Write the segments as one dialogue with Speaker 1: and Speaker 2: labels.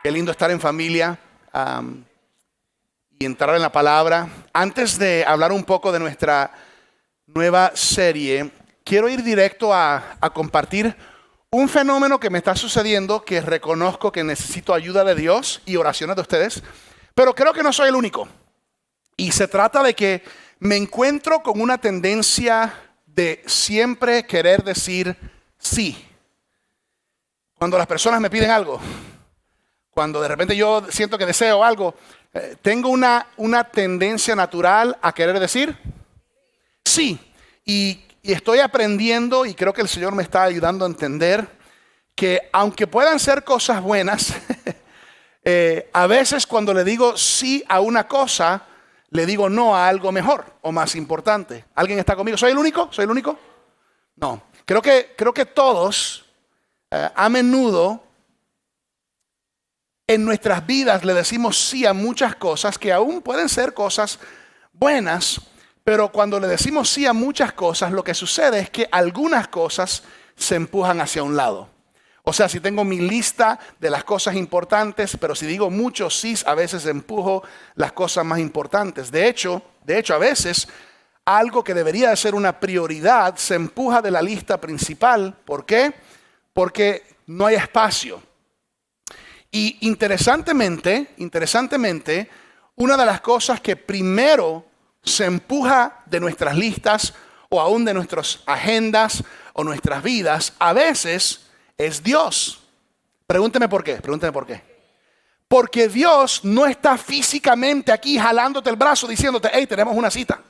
Speaker 1: Qué lindo estar en familia y entrar en la palabra. Antes de hablar un poco de nuestra nueva serie, quiero ir directo a compartir un fenómeno que me está sucediendo, que reconozco que necesito ayuda de Dios y oraciones de ustedes, pero creo que no soy el único. Y se trata de que me encuentro con una tendencia de siempre querer decir sí. Cuando las personas me piden algo, cuando de repente yo siento que deseo algo, tengo una tendencia natural a querer decir sí. Y estoy aprendiendo, y creo que el Señor me está ayudando a entender, que aunque puedan ser cosas buenas, a veces cuando le digo sí a una cosa, le digo no a algo mejor o más importante. ¿Alguien está conmigo? ¿Soy el único? ¿Soy el único? No. Creo que todos a menudo en nuestras vidas le decimos sí a muchas cosas que aún pueden ser cosas buenas, pero cuando le decimos sí a muchas cosas, lo que sucede es que algunas cosas se empujan hacia un lado. O sea, si tengo mi lista de las cosas importantes, pero si digo muchos sí, a veces empujo las cosas más importantes. De hecho, a veces algo que debería de ser una prioridad se empuja de la lista principal. ¿Por qué? Porque no hay espacio. Y interesantemente, una de las cosas que primero se empuja de nuestras listas o aún de nuestras agendas o nuestras vidas, a veces es Dios. Pregúnteme por qué. Porque Dios no está físicamente aquí jalándote el brazo diciéndote, hey, tenemos una cita.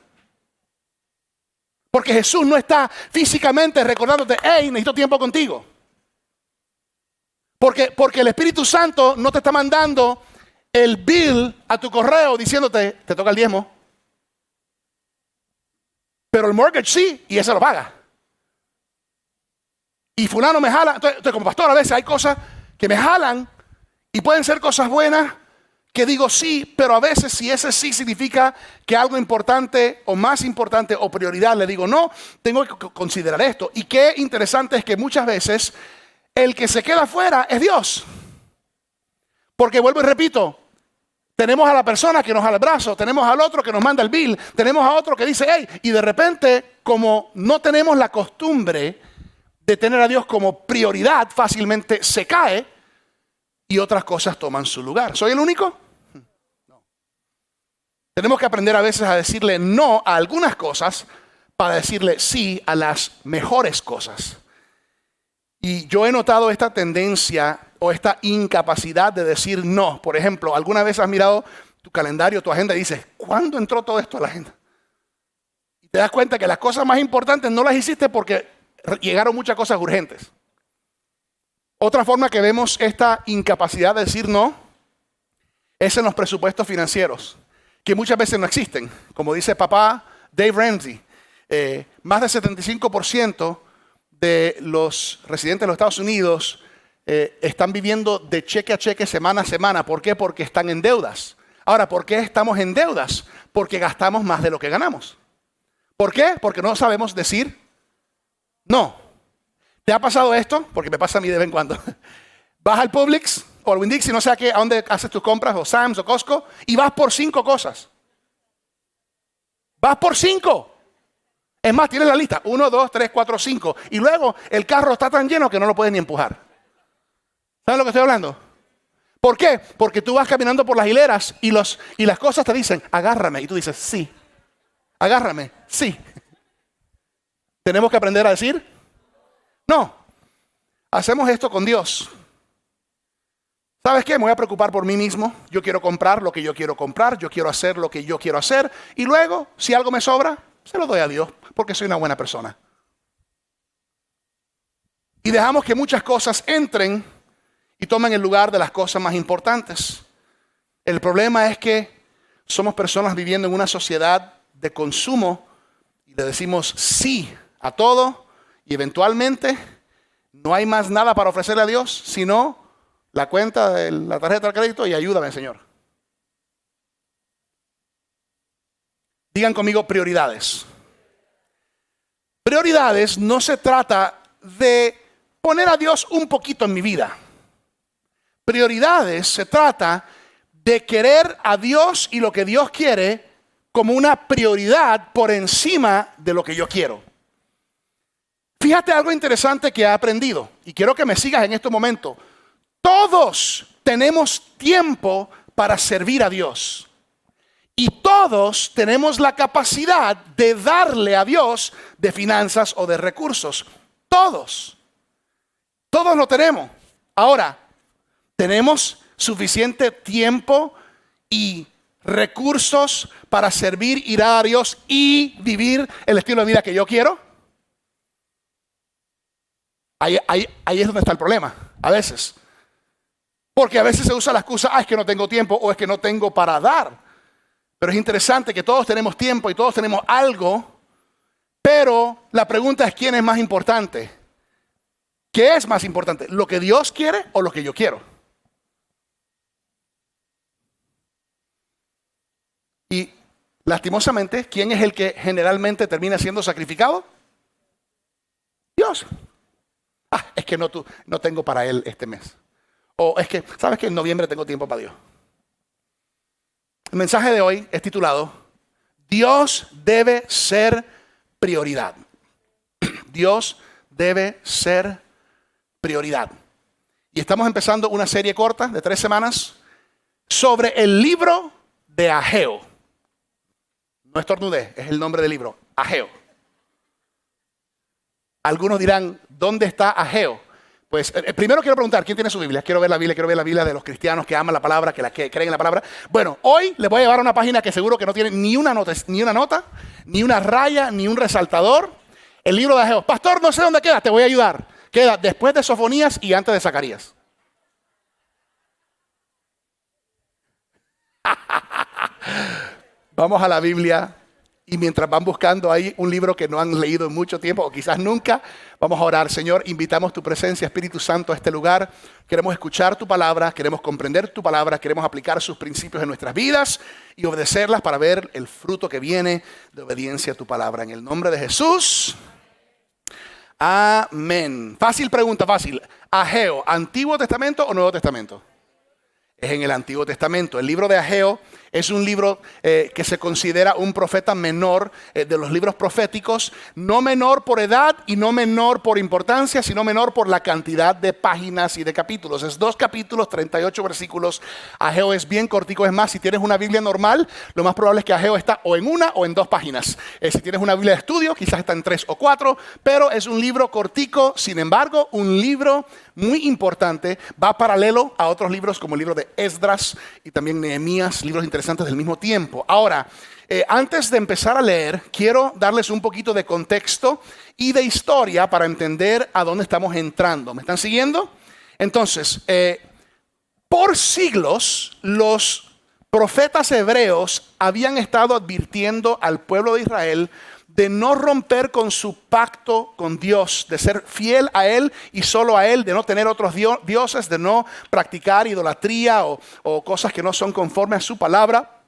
Speaker 1: Porque Jesús no está físicamente recordándote, hey, necesito tiempo contigo. Porque el Espíritu Santo no te está mandando el bill a tu correo diciéndote, te toca el diezmo. Pero el mortgage sí, y ese lo paga. Y fulano me jala. Entonces, como pastor, a veces hay cosas que me jalan y pueden ser cosas buenas que digo sí, pero a veces si ese sí significa que algo importante o más importante o prioridad, le digo no, tengo que considerar esto. Y qué interesante es que muchas veces el que se queda afuera es Dios. Porque vuelvo y repito, tenemos a la persona que nos jala el brazo, tenemos al otro que nos manda el bill, tenemos a otro que dice, hey, y de repente, como no tenemos la costumbre de tener a Dios como prioridad, fácilmente se cae y otras cosas toman su lugar. ¿Soy el único? No. Tenemos que aprender a veces a decirle no a algunas cosas para decirle sí a las mejores cosas. Y yo he notado esta tendencia o esta incapacidad de decir no. Por ejemplo, ¿alguna vez has mirado tu calendario, tu agenda y dices, ¿cuándo entró todo esto a la agenda? Y te das cuenta que las cosas más importantes no las hiciste porque llegaron muchas cosas urgentes. Otra forma que vemos esta incapacidad de decir no es en los presupuestos financieros, que muchas veces no existen. Como dice papá Dave Ramsey, más del 75% de los residentes de los Estados Unidos están viviendo de cheque a cheque, semana a semana. ¿Por qué? Porque están en deudas. Ahora, ¿por qué estamos en deudas? Porque gastamos más de lo que ganamos. ¿Por qué? Porque no sabemos decir no. ¿Te ha pasado esto? Porque me pasa a mí de vez en cuando. Vas al Publix o al Winn-Dixie, no sé a dónde haces tus compras, o Sam's o Costco, y vas por 5 cosas. Vas por 5. Es más, tienes la lista, 1, 2, 3, 4, 5. Y luego el carro está tan lleno que no lo puedes ni empujar. ¿Saben lo que estoy hablando? ¿Por qué? Porque tú vas caminando por las hileras y las cosas te dicen, agárrame. Y tú dices, sí. Agárrame, sí. Tenemos que aprender a decir, no. Hacemos esto con Dios. ¿Sabes qué? Me voy a preocupar por mí mismo. Yo quiero comprar lo que yo quiero comprar. Yo quiero hacer lo que yo quiero hacer. Y luego, si algo me sobra, se lo doy a Dios, porque soy una buena persona. Y dejamos que muchas cosas entren y tomen el lugar de las cosas más importantes. El problema es que somos personas viviendo en una sociedad de consumo y le decimos sí a todo y eventualmente no hay más nada para ofrecerle a Dios sino la cuenta de la tarjeta de crédito y ayúdame, Señor. Digan conmigo prioridades. Prioridades no se trata de poner a Dios un poquito en mi vida. Prioridades se trata de querer a Dios y lo que Dios quiere como una prioridad por encima de lo que yo quiero. Fíjate algo interesante que he aprendido y quiero que me sigas en este momento. Todos tenemos tiempo para servir a Dios y todos tenemos la capacidad de darle a Dios de finanzas o de recursos. Todos lo tenemos. Ahora, ¿tenemos suficiente tiempo y recursos para servir y dar a Dios y vivir el estilo de vida que yo quiero? Ahí es donde está el problema, a veces. Porque a veces se usa la excusa, es que no tengo tiempo o es que no tengo para dar. Pero es interesante que todos tenemos tiempo y todos tenemos algo, pero la pregunta es ¿quién es más importante? ¿Qué es más importante? ¿Lo que Dios quiere o lo que yo quiero? Y lastimosamente, ¿quién es el que generalmente termina siendo sacrificado? Dios. Es que no tengo para él este mes. O es que, ¿sabes que en noviembre tengo tiempo para Dios? El mensaje de hoy es titulado Dios debe ser prioridad. Dios debe ser prioridad. Y estamos empezando una serie corta de 3 semanas sobre el libro de Ageo. No estornudé, es el nombre del libro, Ageo. Algunos dirán, ¿dónde está Ageo? Pues primero quiero preguntar, ¿quién tiene su Biblia? Quiero ver la Biblia de los cristianos que aman la palabra, que creen en la palabra. Bueno, hoy les voy a llevar a una página que seguro que no tiene ni una nota, ni una raya, ni un resaltador. El libro de Ageo. Pastor, no sé dónde queda, te voy a ayudar. Queda después de Sofonías y antes de Zacarías. Vamos a la Biblia y mientras van buscando ahí un libro que no han leído en mucho tiempo o quizás nunca, vamos a orar. Señor, invitamos tu presencia, Espíritu Santo, a este lugar. Queremos escuchar tu palabra, queremos comprender tu palabra, queremos aplicar sus principios en nuestras vidas y obedecerlas para ver el fruto que viene de obediencia a tu palabra. En el nombre de Jesús. Amén. Fácil pregunta, fácil. Ageo, ¿Antiguo Testamento o Nuevo Testamento? Es en el Antiguo Testamento. El libro de Ageo es un libro que se considera un profeta menor de los libros proféticos, no menor por edad y no menor por importancia, sino menor por la cantidad de páginas y de capítulos. Es 2 capítulos, 38 versículos. Ageo es bien cortico. Es más, si tienes una Biblia normal, lo más probable es que Ageo está o en 1 o en 2 páginas. Si tienes una Biblia de estudio, quizás está en 3 o 4, pero es un libro cortico. Sin embargo, un libro muy importante, va paralelo a otros libros como el libro de Esdras y también Nehemías, libros interesantes del mismo tiempo. Ahora, antes de empezar a leer, quiero darles un poquito de contexto y de historia para entender a dónde estamos entrando. ¿Me están siguiendo? Entonces, por siglos, los profetas hebreos habían estado advirtiendo al pueblo de Israel de no romper con su pacto con Dios, de ser fiel a Él y solo a Él, de no tener otros dioses, de no practicar idolatría o cosas que no son conformes a su palabra.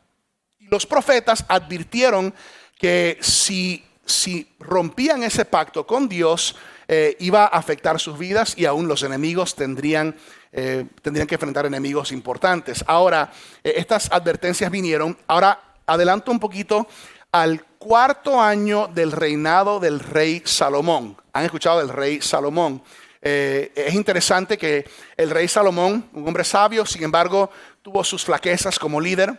Speaker 1: Y los profetas advirtieron que si rompían ese pacto con Dios, iba a afectar sus vidas y aún los enemigos tendrían que enfrentar enemigos importantes. Ahora, estas advertencias vinieron. Ahora, adelanto un poquito al 4º año del reinado del rey Salomón. ¿Han escuchado del rey Salomón? Es interesante que el rey Salomón, un hombre sabio, sin embargo, tuvo sus flaquezas como líder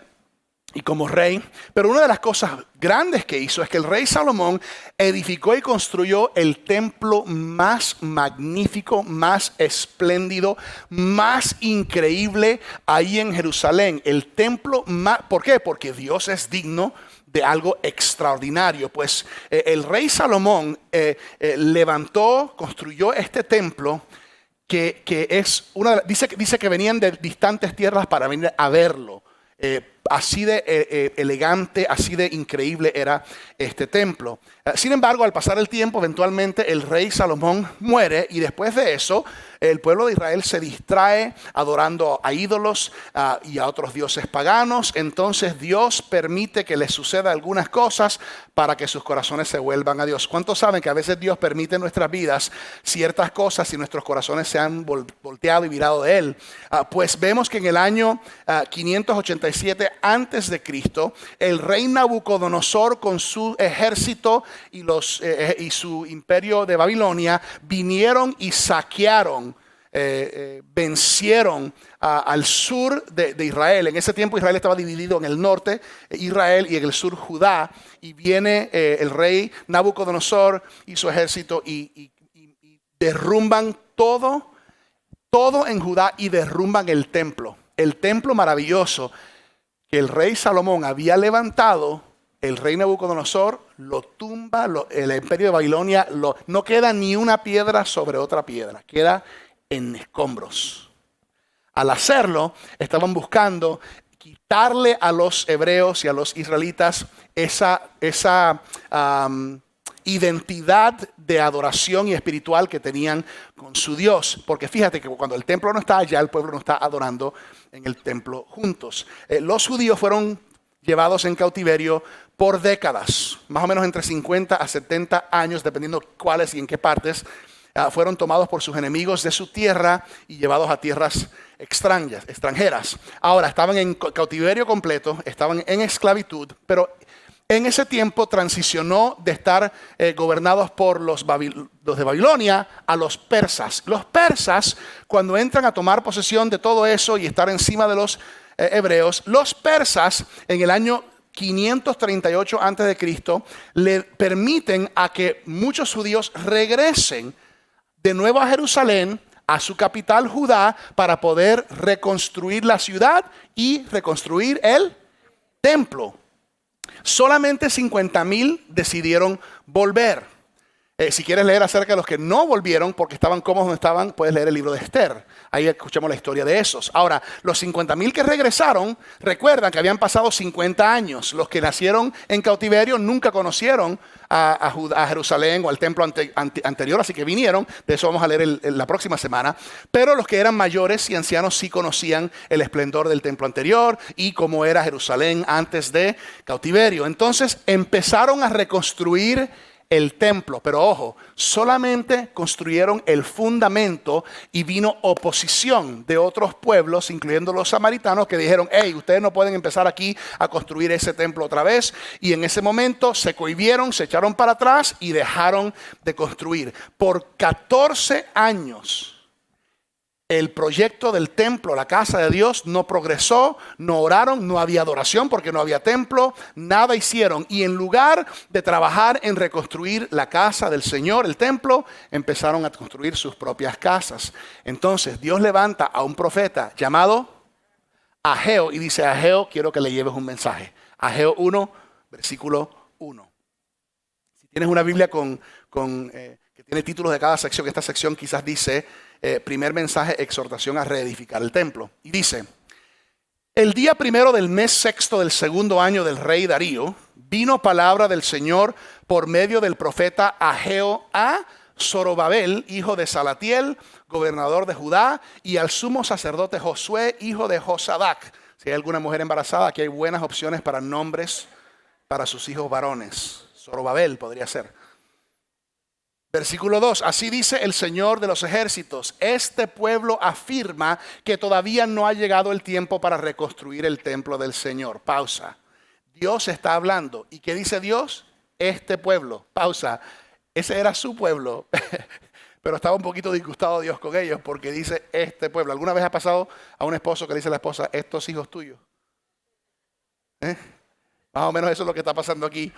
Speaker 1: y como rey. Pero una de las cosas grandes que hizo es que el rey Salomón edificó y construyó el templo más magnífico, más espléndido, más increíble ahí en Jerusalén. El templo más... ¿Por qué? Porque Dios es digno de algo extraordinario. Pues el rey Salomón construyó este templo que es dice que venían de distantes tierras para venir a verlo. Así de elegante, así de increíble era este templo. Sin embargo, al pasar el tiempo, eventualmente el rey Salomón muere y después de eso, el pueblo de Israel se distrae adorando a ídolos y a otros dioses paganos. Entonces Dios permite que les suceda algunas cosas para que sus corazones se vuelvan a Dios. ¿Cuántos saben que a veces Dios permite en nuestras vidas ciertas cosas y nuestros corazones se han volteado y virado de Él? Pues vemos que en el año 587 antes de Cristo, el rey Nabucodonosor con su ejército y su imperio de Babilonia vinieron y saquearon, vencieron al sur de Israel. En ese tiempo Israel estaba dividido en el norte Israel y en el sur Judá, y viene el rey Nabucodonosor y su ejército y derrumban todo en Judá y derrumban el templo maravilloso que el rey Salomón había levantado. El rey Nabucodonosor lo tumba, el imperio de Babilonia, no queda ni una piedra sobre otra piedra, queda en escombros. Al hacerlo, estaban buscando quitarle a los hebreos y a los israelitas esa identidad de adoración y espiritual que tenían con su Dios. Porque fíjate que cuando el templo no está allá, el pueblo no está adorando en el templo juntos. Los judíos fueron llevados en cautiverio por décadas, más o menos entre 50 a 70 años, dependiendo cuáles y en qué partes. Fueron tomados por sus enemigos de su tierra y llevados a tierras extranjeras. Ahora, estaban en cautiverio completo, estaban en esclavitud, pero en ese tiempo transicionó de estar gobernados por los de Babilonia a los persas. Los persas, cuando entran a tomar posesión de todo eso y estar encima de los hebreos, los persas en el año 538 a.C. le permiten a que muchos judíos regresen de nuevo a Jerusalén, a su capital Judá, para poder reconstruir la ciudad y reconstruir el templo. Solamente 50,000 decidieron volver. Si quieres leer acerca de los que no volvieron porque estaban cómodos donde estaban, puedes leer el libro de Esther. Ahí escuchamos la historia de esos. Ahora, los 50,000 que regresaron, recuerdan que habían pasado 50 años. Los que nacieron en cautiverio nunca conocieron a Jerusalén o al templo anterior, así que vinieron. De eso vamos a leer la próxima semana. Pero los que eran mayores y ancianos sí conocían el esplendor del templo anterior y cómo era Jerusalén antes de cautiverio. Entonces empezaron a reconstruir el templo, pero ojo, solamente construyeron el fundamento y vino oposición de otros pueblos, incluyendo los samaritanos, que dijeron: hey, ustedes no pueden empezar aquí a construir ese templo otra vez. Y en ese momento se cohibieron, se echaron para atrás y dejaron de construir. Por 14 años el proyecto del templo, la casa de Dios, no progresó, no oraron, no había adoración porque no había templo, nada hicieron. Y en lugar de trabajar en reconstruir la casa del Señor, el templo, empezaron a construir sus propias casas. Entonces Dios levanta a un profeta llamado Ageo y dice: Ageo, quiero que le lleves un mensaje. Ageo 1, versículo 1. Si tienes una Biblia que tiene títulos de cada sección, esta sección quizás dice primer mensaje, exhortación a reedificar el templo. Y dice: el día primero del mes sexto del segundo año del rey Darío, vino palabra del Señor por medio del profeta Ageo a Zorobabel, hijo de Salatiel, gobernador de Judá, y al sumo sacerdote Josué, hijo de Josadac. Si hay alguna mujer embarazada, aquí hay buenas opciones para nombres para sus hijos varones. Zorobabel podría ser. Versículo 2, así dice el Señor de los ejércitos: este pueblo afirma que todavía no ha llegado el tiempo para reconstruir el templo del Señor. Pausa. Dios está hablando. ¿Y qué dice Dios? Este pueblo. Pausa. Ese era su pueblo. Pero estaba un poquito disgustado Dios con ellos porque dice este pueblo. ¿Alguna vez ha pasado a un esposo que le dice a la esposa: estos hijos tuyos? Más o menos eso es lo que está pasando aquí.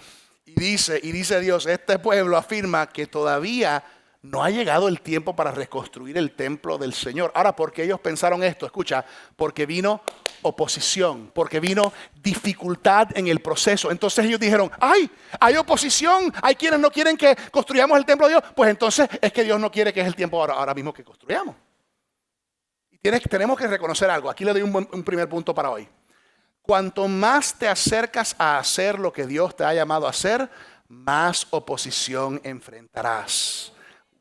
Speaker 1: Y dice Dios: este pueblo afirma que todavía no ha llegado el tiempo para reconstruir el templo del Señor. Ahora, ¿por qué ellos pensaron esto? Escucha, porque vino oposición, porque vino dificultad en el proceso. Entonces ellos dijeron: ¡ay! Hay oposición, hay quienes no quieren que construyamos el templo de Dios. Pues entonces es que Dios no quiere, que es el tiempo ahora mismo que construyamos. Y tenemos que reconocer algo. Aquí le doy un primer punto para hoy. Cuanto más te acercas a hacer lo que Dios te ha llamado a hacer, más oposición enfrentarás.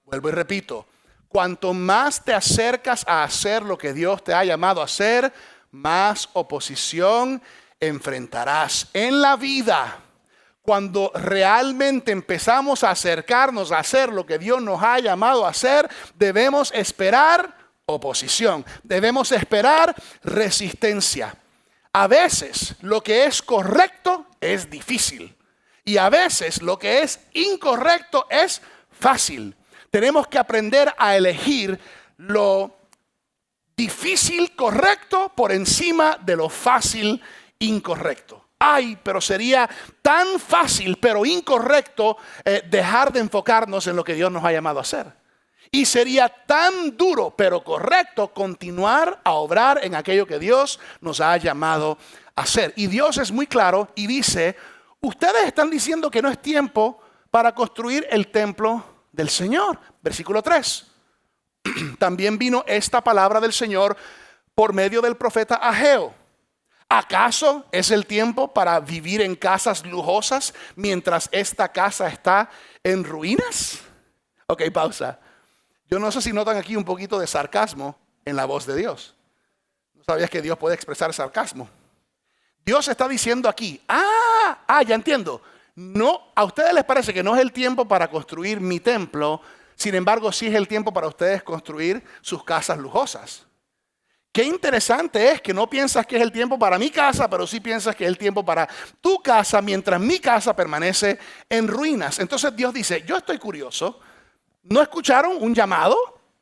Speaker 1: Vuelvo y repito. Cuanto más te acercas a hacer lo que Dios te ha llamado a hacer, más oposición enfrentarás en la vida. Cuando realmente empezamos a acercarnos a hacer lo que Dios nos ha llamado a hacer, debemos esperar oposición, debemos esperar resistencia. A veces lo que es correcto es difícil y a veces lo que es incorrecto es fácil. Tenemos que aprender a elegir lo difícil correcto por encima de lo fácil incorrecto. Ay, pero sería tan fácil pero incorrecto dejar de enfocarnos en lo que Dios nos ha llamado a hacer. Y sería tan duro pero correcto continuar a obrar en aquello que Dios nos ha llamado a hacer. Y Dios es muy claro y dice, ustedes están diciendo que no es tiempo para construir el templo del Señor. Versículo 3. También vino esta palabra del Señor por medio del profeta Ageo. ¿Acaso es el tiempo para vivir en casas lujosas mientras esta casa está en ruinas? Ok, pausa. Yo no sé si notan aquí un poquito de sarcasmo en la voz de Dios. ¿No sabías que Dios puede expresar sarcasmo? Dios está diciendo aquí, ya entiendo. No, a ustedes les parece que no es el tiempo para construir mi templo, sin embargo sí es el tiempo para ustedes construir sus casas lujosas. Qué interesante es que no piensas que es el tiempo para mi casa, pero sí piensas que es el tiempo para tu casa, mientras mi casa permanece en ruinas. Entonces Dios dice, yo estoy curioso, no escucharon un llamado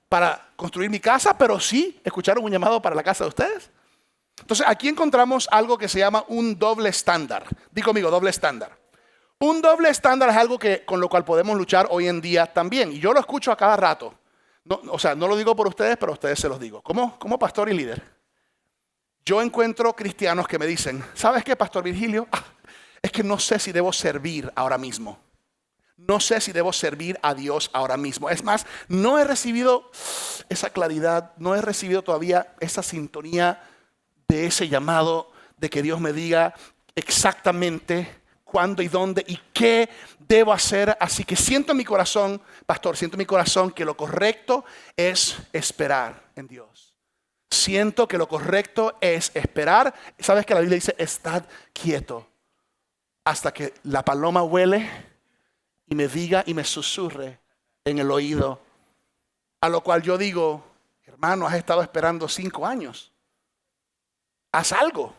Speaker 1: para construir mi casa, pero sí escucharon un llamado para la casa de ustedes. Entonces aquí encontramos algo que se llama un doble estándar. Di conmigo, doble estándar. Un doble estándar es algo con lo cual podemos luchar hoy en día también. Y yo lo escucho a cada rato. No lo digo por ustedes, pero a ustedes se los digo. Como pastor y líder, yo encuentro cristianos que me dicen, ¿sabes qué, Pastor Virgilio? Es que no sé si debo servir ahora mismo. No sé si debo servir a Dios ahora mismo. Es más, no he recibido esa claridad, no he recibido todavía esa sintonía de ese llamado, de que Dios me diga exactamente cuándo y dónde y qué debo hacer. Así que siento en mi corazón, pastor, siento en mi corazón que lo correcto es esperar en Dios. Siento que lo correcto es esperar. ¿Sabes que la Biblia dice, estad quieto hasta que la paloma huele y me diga y me susurre en el oído? A lo cual yo digo, hermano, has estado esperando 5 años. Haz algo.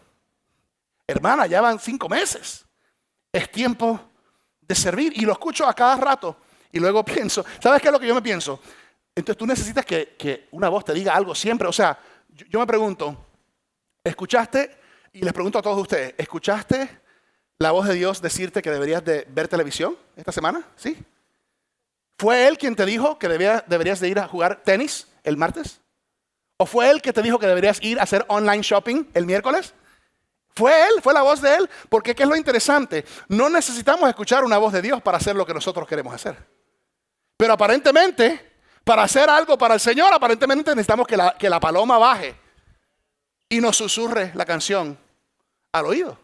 Speaker 1: Hermana, ya van 5 meses. Es tiempo de servir. Y lo escucho a cada rato. Y luego pienso, ¿sabes qué es lo que yo me pienso? Entonces tú necesitas que una voz te diga algo siempre. O sea, yo me pregunto, ¿escuchaste? Y les pregunto a todos ustedes, ¿escuchaste la voz de Dios decirte que deberías de ver televisión esta semana? ¿Sí? ¿Fue Él quien te dijo que deberías de ir a jugar tenis el martes? ¿O fue Él que te dijo que deberías ir a hacer online shopping el miércoles? Fue Él, fue la voz de Él. Porque ¿qué es lo interesante? No necesitamos escuchar una voz de Dios para hacer lo que nosotros queremos hacer. Pero aparentemente, para hacer algo para el Señor, aparentemente necesitamos que la paloma baje y nos susurre la canción al oído.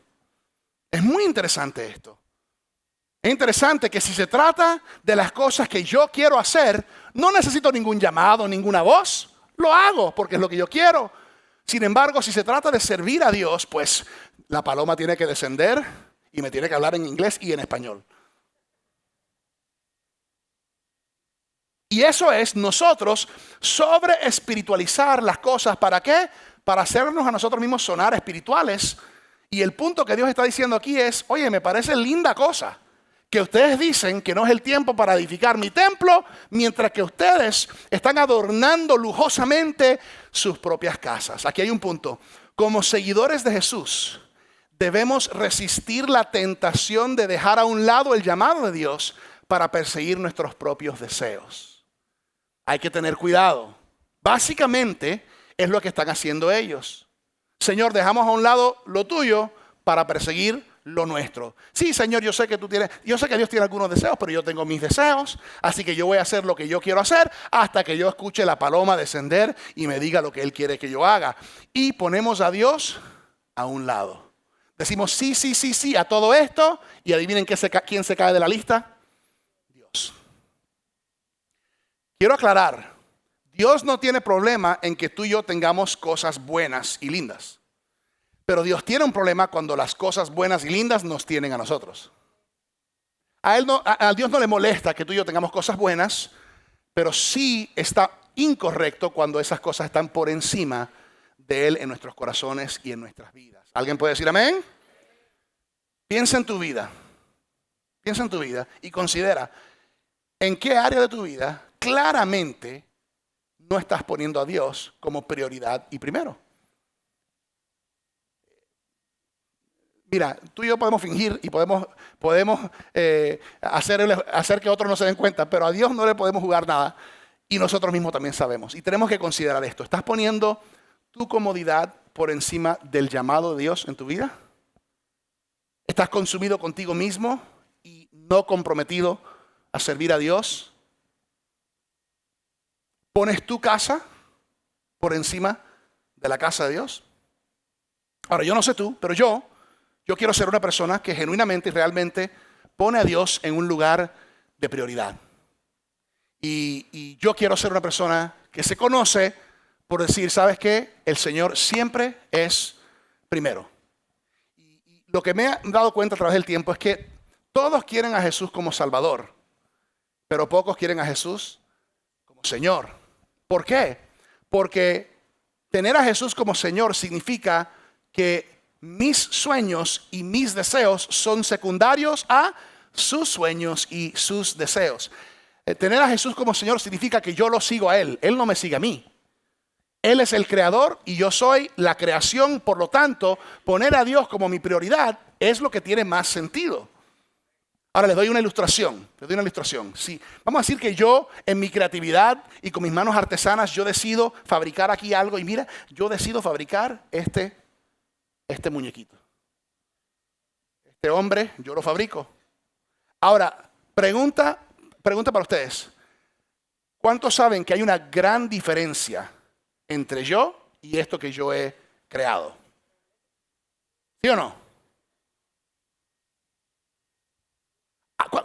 Speaker 1: Es muy interesante esto. Es interesante que si se trata de las cosas que yo quiero hacer, no necesito ningún llamado, ninguna voz. Lo hago porque es lo que yo quiero. Sin embargo, si se trata de servir a Dios, pues la paloma tiene que descender y me tiene que hablar en inglés y en español. Y eso es nosotros sobre espiritualizar las cosas. ¿Para qué? Para hacernos a nosotros mismos sonar espirituales. Y el punto que Dios está diciendo aquí es, oye, me parece linda cosa que ustedes dicen que no es el tiempo para edificar mi templo, mientras que ustedes están adornando lujosamente sus propias casas. Aquí hay un punto. Como seguidores de Jesús, debemos resistir la tentación de dejar a un lado el llamado de Dios para perseguir nuestros propios deseos. Hay que tener cuidado. Básicamente es lo que están haciendo ellos. Señor, dejamos a un lado lo tuyo para perseguir lo nuestro. Sí, Señor, yo sé que Dios tiene algunos deseos, pero yo tengo mis deseos, así que yo voy a hacer lo que yo quiero hacer hasta que yo escuche la paloma descender y me diga lo que Él quiere que yo haga. Y ponemos a Dios a un lado. Decimos sí a todo esto y adivinen quién se cae de la lista. Dios. Quiero aclarar, Dios no tiene problema en que tú y yo tengamos cosas buenas y lindas. Pero Dios tiene un problema cuando las cosas buenas y lindas nos tienen a nosotros. A Dios no le molesta que tú y yo tengamos cosas buenas, pero sí está incorrecto cuando esas cosas están por encima de Él en nuestros corazones y en nuestras vidas. ¿Alguien puede decir amén? Piensa en tu vida. Piensa en tu vida y considera en qué área de tu vida claramente no estás poniendo a Dios como prioridad y primero. Mira, tú y yo podemos fingir y podemos hacer que otros no se den cuenta, pero a Dios no le podemos jugar nada y nosotros mismos también sabemos. Y tenemos que considerar esto. ¿Estás poniendo tu comodidad por encima del llamado de Dios en tu vida? ¿Estás consumido contigo mismo y no comprometido a servir a Dios? ¿Pones tu casa por encima de la casa de Dios? Ahora, yo no sé tú, pero yo quiero ser una persona que genuinamente y realmente pone a Dios en un lugar de prioridad. Y yo quiero ser una persona que se conoce por decir, ¿sabes qué? El Señor siempre es primero. Y lo que me he dado cuenta a través del tiempo es que todos quieren a Jesús como Salvador, pero pocos quieren a Jesús como Señor. ¿Por qué? Porque tener a Jesús como Señor significa que mis sueños y mis deseos son secundarios a sus sueños y sus deseos. Tener a Jesús como Señor significa que yo lo sigo a Él. Él no me sigue a mí. Él es el creador y yo soy la creación. Por lo tanto, poner a Dios como mi prioridad es lo que tiene más sentido. Ahora les doy una ilustración. Sí, vamos a decir que yo en mi creatividad y con mis manos artesanas yo decido fabricar aquí algo. Y mira, yo decido fabricar este muñequito. Este hombre, yo lo fabrico. Ahora, pregunta para ustedes. ¿Cuántos saben que hay una gran diferencia entre yo y esto que yo he creado? ¿Sí o no?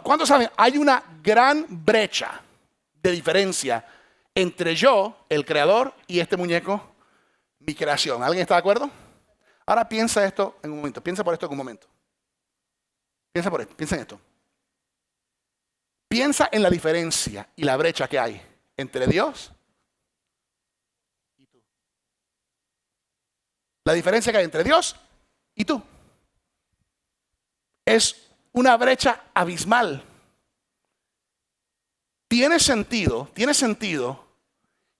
Speaker 1: ¿Cuántos saben? Hay una gran brecha de diferencia entre yo, el creador, y este muñeco, mi creación. ¿Alguien está de acuerdo? Ahora piensa esto en un momento. Piensa por esto en un momento. Piensa en esto. Piensa en la diferencia y la brecha que hay entre Dios y tú. La diferencia que hay entre Dios y tú es una brecha abismal. Tiene sentido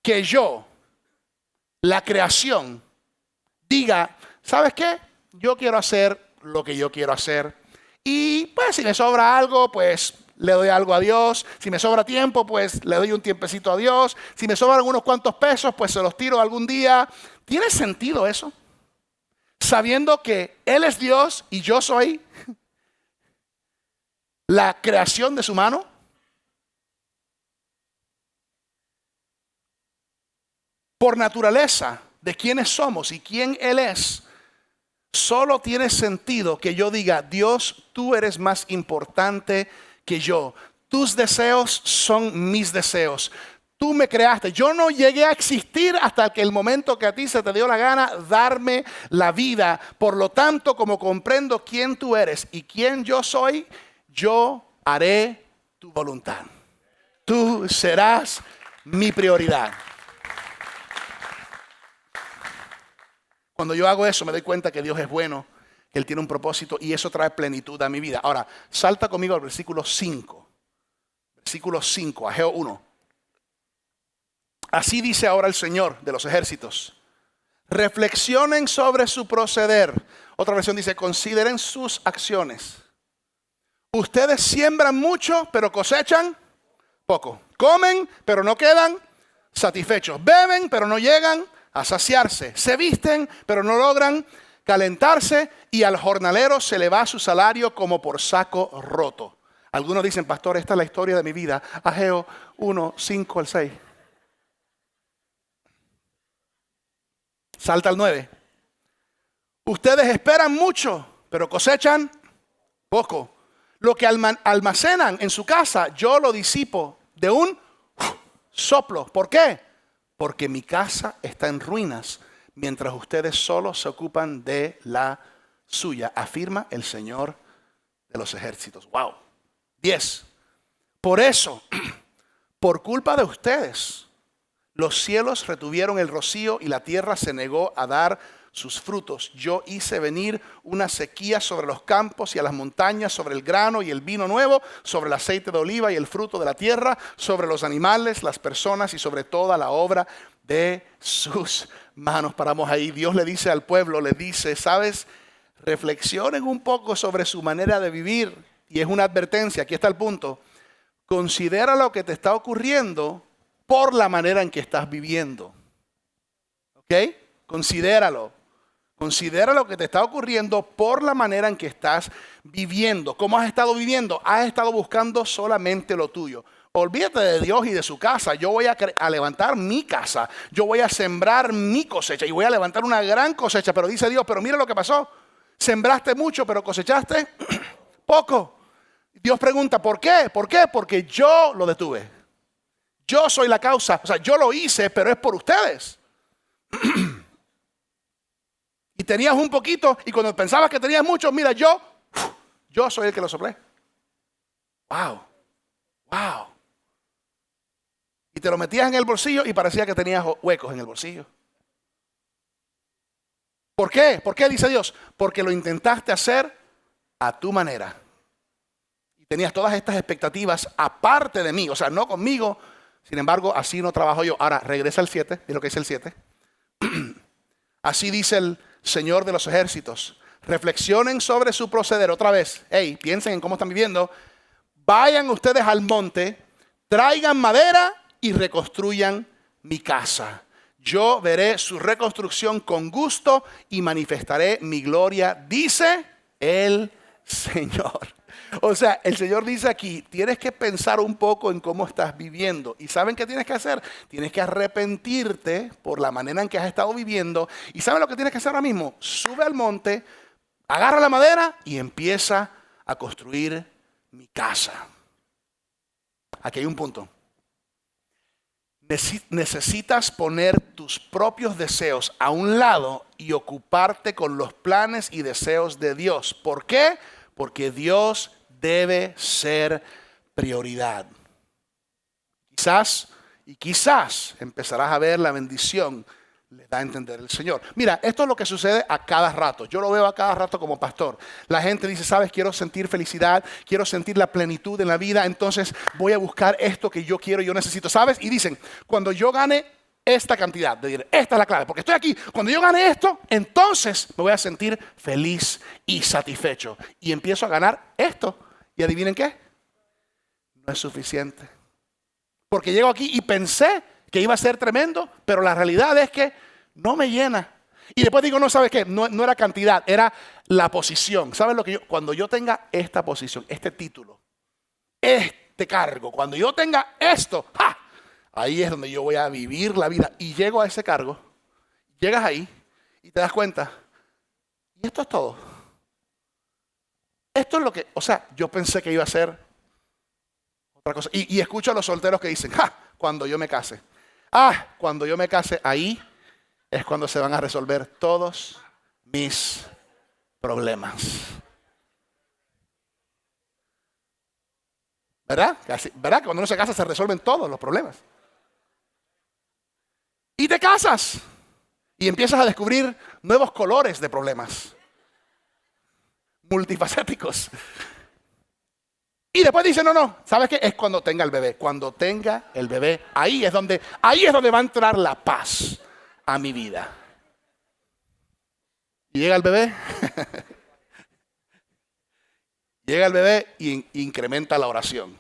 Speaker 1: que yo, la creación, diga, ¿sabes qué? Yo quiero hacer lo que yo quiero hacer. Y pues si me sobra algo, pues le doy algo a Dios. Si me sobra tiempo, pues le doy un tiempecito a Dios. Si me sobran unos cuantos pesos, pues se los tiro algún día. ¿Tiene sentido eso? Sabiendo que Él es Dios y yo soy la creación de su mano. Por naturaleza de quiénes somos y quién Él es, solo tiene sentido que yo diga, Dios, tú eres más importante que yo. Tus deseos son mis deseos. Tú me creaste. Yo no llegué a existir hasta que el momento que a ti se te dio la gana darme la vida. Por lo tanto, como comprendo quién tú eres y quién yo soy, yo haré tu voluntad. Tú serás mi prioridad. Cuando yo hago eso me doy cuenta que Dios es bueno, que Él tiene un propósito y eso trae plenitud a mi vida. Ahora, salta conmigo al versículo 5. Versículo 5, Ageo 1. Así dice ahora el Señor de los ejércitos. Reflexionen sobre su proceder. Otra versión dice, consideren sus acciones. Ustedes siembran mucho, pero cosechan poco. Comen, pero no quedan satisfechos. Beben, pero no llegan a saciarse. Se visten, pero no logran calentarse. Y al jornalero se le va su salario como por saco roto. Algunos dicen, pastor, esta es la historia de mi vida. Ageo 1, 5 al 6. Salta al 9. Ustedes esperan mucho, pero cosechan poco. Lo que almacenan en su casa, yo lo disipo de un soplo. ¿Por qué? porque mi casa está en ruinas, mientras ustedes solo se ocupan de la suya, afirma el Señor de los ejércitos. Wow. 10. Por eso, por culpa de ustedes, los cielos retuvieron el rocío y la tierra se negó a dar sus frutos. Yo hice venir una sequía sobre los campos y a las montañas, sobre el grano y el vino nuevo, sobre el aceite de oliva y el fruto de la tierra, sobre los animales, las personas y sobre toda la obra de sus manos. Paramos ahí. Dios le dice al pueblo, le dice, ¿sabes? Reflexionen un poco sobre su manera de vivir. Y es una advertencia, aquí está el punto. Considera lo que te está ocurriendo por la manera en que estás viviendo. ¿Ok? Considéralo. Considera lo que te está ocurriendo por la manera en que estás viviendo. ¿Cómo has estado viviendo? Has estado buscando solamente lo tuyo. Olvídate de Dios y de su casa. Yo voy a levantar mi casa. Yo voy a sembrar mi cosecha y voy a levantar una gran cosecha. Pero dice Dios, pero mira lo que pasó. Sembraste mucho, pero cosechaste poco. Dios pregunta, ¿por qué? ¿Por qué? Porque yo lo detuve. Yo soy la causa. O sea, yo lo hice, pero es por ustedes. Y tenías un poquito, y cuando pensabas que tenías mucho, mira, yo soy el que lo soplé. Wow. Wow. Y te lo metías en el bolsillo y parecía que tenías huecos en el bolsillo. ¿Por qué? ¿Por qué? Dice Dios. Porque lo intentaste hacer a tu manera. Y tenías todas estas expectativas aparte de mí, o sea, no conmigo. Sin embargo, así no trabajo yo. Ahora, regresa al 7, mira lo que dice el 7. Así dice el Señor de los ejércitos. Reflexionen sobre su proceder. Otra vez, hey, piensen en cómo están viviendo. Vayan ustedes al monte, traigan madera y reconstruyan mi casa. Yo veré su reconstrucción con gusto y manifestaré mi gloria, dice el Señor. O sea, el Señor dice aquí, tienes que pensar un poco en cómo estás viviendo. ¿Y saben qué tienes que hacer? Tienes que arrepentirte por la manera en que has estado viviendo. ¿Y saben lo que tienes que hacer ahora mismo? Sube al monte, agarra la madera y empieza a construir mi casa. Aquí hay un punto. Necesitas poner tus propios deseos a un lado y ocuparte con los planes y deseos de Dios. ¿Por qué? Porque Dios debe ser prioridad. Quizás empezarás a ver la bendición, le da a entender el Señor. Mira, esto es lo que sucede a cada rato. Yo lo veo a cada rato como pastor. La gente dice, sabes, quiero sentir felicidad, quiero sentir la plenitud en la vida, entonces voy a buscar esto que yo quiero, yo necesito, ¿sabes? Y dicen, cuando yo gane esta cantidad, de dinero, esta es la clave, porque estoy aquí, cuando yo gane esto, entonces me voy a sentir feliz y satisfecho. Y empiezo a ganar esto. ¿Y adivinen qué? No es suficiente. Porque llego aquí y pensé que iba a ser tremendo, pero la realidad es que no me llena. Y después digo, no, ¿sabes qué? No era cantidad, era la posición. ¿Sabes lo que cuando yo tenga esta posición, este título, este cargo, cuando yo tenga esto, ¡ja! Ahí es donde yo voy a vivir la vida. Y llego a ese cargo, llegas ahí y te das cuenta, y esto es todo. Esto es lo que, o sea, yo pensé que iba a ser otra cosa. Y escucho a los solteros que dicen, ¡ja! Cuando yo me case. Cuando yo me case, ahí es cuando se van a resolver todos mis problemas. ¿Verdad? ¿Verdad? Cuando uno se casa se resuelven todos los problemas. Y te casas. Y empiezas a descubrir nuevos colores de problemas. Multifacéticos. Y después dice, no, ¿sabes qué? Es cuando tenga el bebé. Cuando tenga el bebé, ahí es donde va a entrar la paz a mi vida. Y llega el bebé. Llega el bebé y incrementa la oración.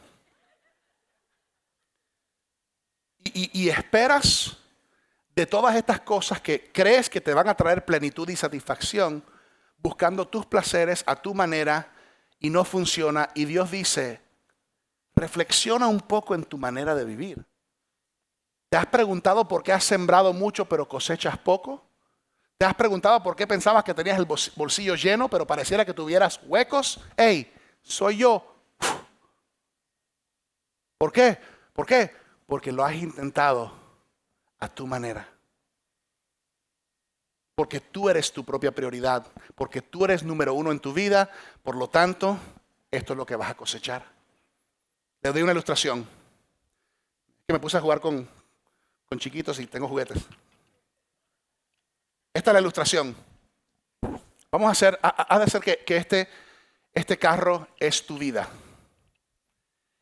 Speaker 1: Y esperas de todas estas cosas que crees que te van a traer plenitud y satisfacción, buscando tus placeres a tu manera, y no funciona. Y Dios dice, reflexiona un poco en tu manera de vivir. ¿Te has preguntado por qué has sembrado mucho pero cosechas poco? ¿Te has preguntado por qué pensabas que tenías el bolsillo lleno pero pareciera que tuvieras huecos? ¡Ey! Soy yo. ¿Por qué? ¿Por qué? Porque lo has intentado a tu manera. Porque tú eres tu propia prioridad, porque tú eres número uno en tu vida, por lo tanto, esto es lo que vas a cosechar. Les doy una ilustración. Que me puse a jugar con chiquitos y tengo juguetes. Esta es la ilustración. Vamos a hacer, haz de hacer que este carro es tu vida.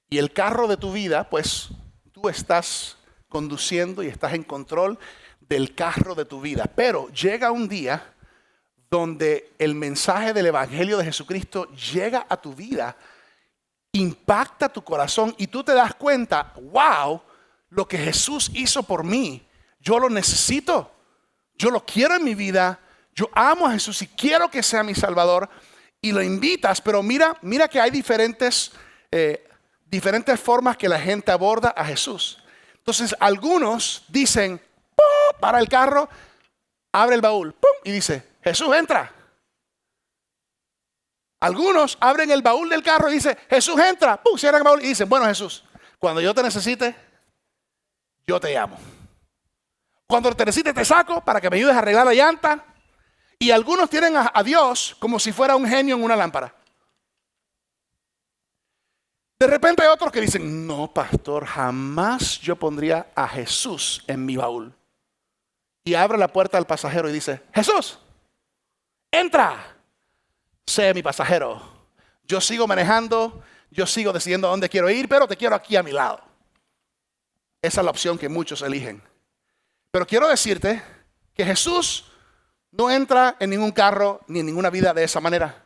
Speaker 1: Y el carro de tu vida, pues tú estás conduciendo y estás en control del carro de tu vida. Pero llega un día donde el mensaje del Evangelio de Jesucristo llega a tu vida, impacta tu corazón y tú te das cuenta, wow, lo que Jesús hizo por mí, yo lo necesito, yo lo quiero en mi vida, yo amo a Jesús y quiero que sea mi Salvador, y lo invitas, pero mira que hay diferentes formas que la gente aborda a Jesús. Entonces algunos dicen, ¡pum!, para el carro, abre el baúl, ¡pum!, y dice, Jesús, entra. Algunos abren el baúl del carro y dicen, Jesús, entra, ¡pum!, cierran el baúl y dicen, bueno, Jesús, cuando yo te necesite, yo te llamo. Cuando te necesite te saco para que me ayudes a arreglar la llanta. Y algunos tienen a Dios como si fuera un genio en una lámpara. De repente hay otros que dicen, no, pastor, jamás yo pondría a Jesús en mi baúl. Y abre la puerta al pasajero y dice, Jesús, entra, sé mi pasajero. Yo sigo manejando, yo sigo decidiendo a dónde quiero ir, pero te quiero aquí a mi lado. Esa es la opción que muchos eligen. Pero quiero decirte que Jesús no entra en ningún carro ni en ninguna vida de esa manera.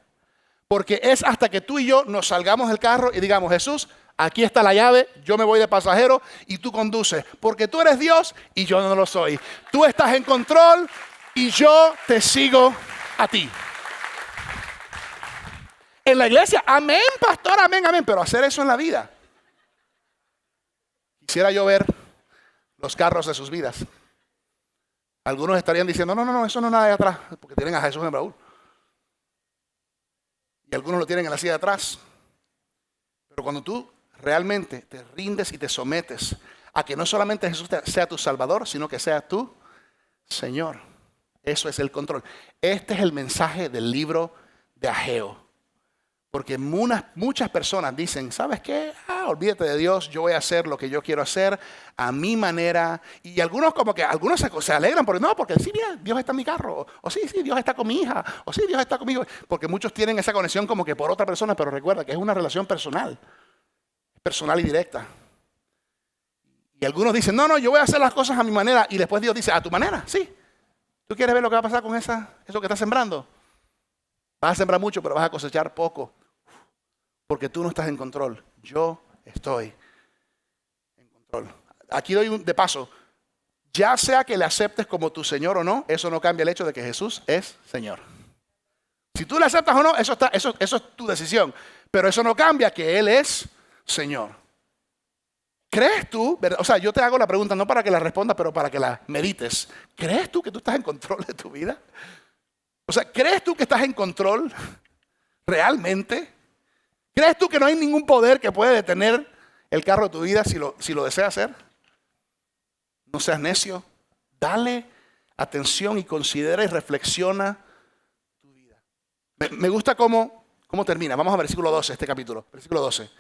Speaker 1: Porque es hasta que tú y yo nos salgamos del carro y digamos, Jesús, aquí está la llave, yo me voy de pasajero y tú conduces. Porque tú eres Dios y yo no lo soy. Tú estás en control y yo te sigo a ti. En la iglesia, amén, pastor, amén, amén. Pero hacer eso en la vida. Quisiera yo ver los carros de sus vidas. Algunos estarían diciendo, no, eso no es nada de atrás, porque tienen a Jesús en el baúl. Y algunos lo tienen en la silla de atrás. Pero cuando tú realmente te rindes y te sometes a que no solamente Jesús sea tu Salvador, sino que sea tu Señor. Eso es el control. Este es el mensaje del libro de Ageo. Porque muchas personas dicen, ¿sabes qué? Olvídate de Dios, yo voy a hacer lo que yo quiero hacer a mi manera. Y algunos se alegran porque sí, mira, Dios está en mi carro. O sí, Dios está con mi hija. O sí, Dios está conmigo. Porque muchos tienen esa conexión como que por otra persona, pero recuerda que es una relación personal y directa. Y algunos dicen, no, yo voy a hacer las cosas a mi manera. Y después Dios dice, a tu manera, sí. ¿Tú quieres ver lo que va a pasar con eso que estás sembrando? Vas a sembrar mucho, pero vas a cosechar poco. Porque tú no estás en control. Yo estoy en control. Aquí doy de paso. Ya sea que le aceptes como tu Señor o no, eso no cambia el hecho de que Jesús es Señor. Si tú le aceptas o no, eso es tu decisión. Pero eso no cambia que Él es Señor. ¿Crees tú? O sea, yo te hago la pregunta no para que la respondas, pero para que la medites. ¿Crees tú que tú estás en control de tu vida? O sea, ¿crees tú que estás en control realmente? ¿Crees tú que no hay ningún poder que puede detener el carro de tu vida si lo deseas hacer? No seas necio. Dale atención y considera y reflexiona tu vida. Me gusta cómo termina. Vamos a versículo 12, este capítulo. Versículo 12.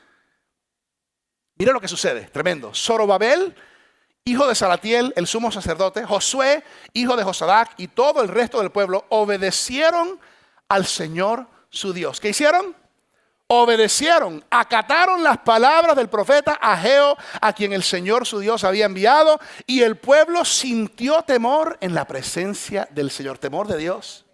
Speaker 1: Mira lo que sucede. Tremendo. Zorobabel, hijo de Salatiel, el sumo sacerdote, Josué, hijo de Josadac, y todo el resto del pueblo obedecieron al Señor su Dios. ¿Qué hicieron? Obedecieron, acataron las palabras del profeta Ageo, a quien el Señor su Dios había enviado, y el pueblo sintió temor en la presencia del Señor, temor de Dios.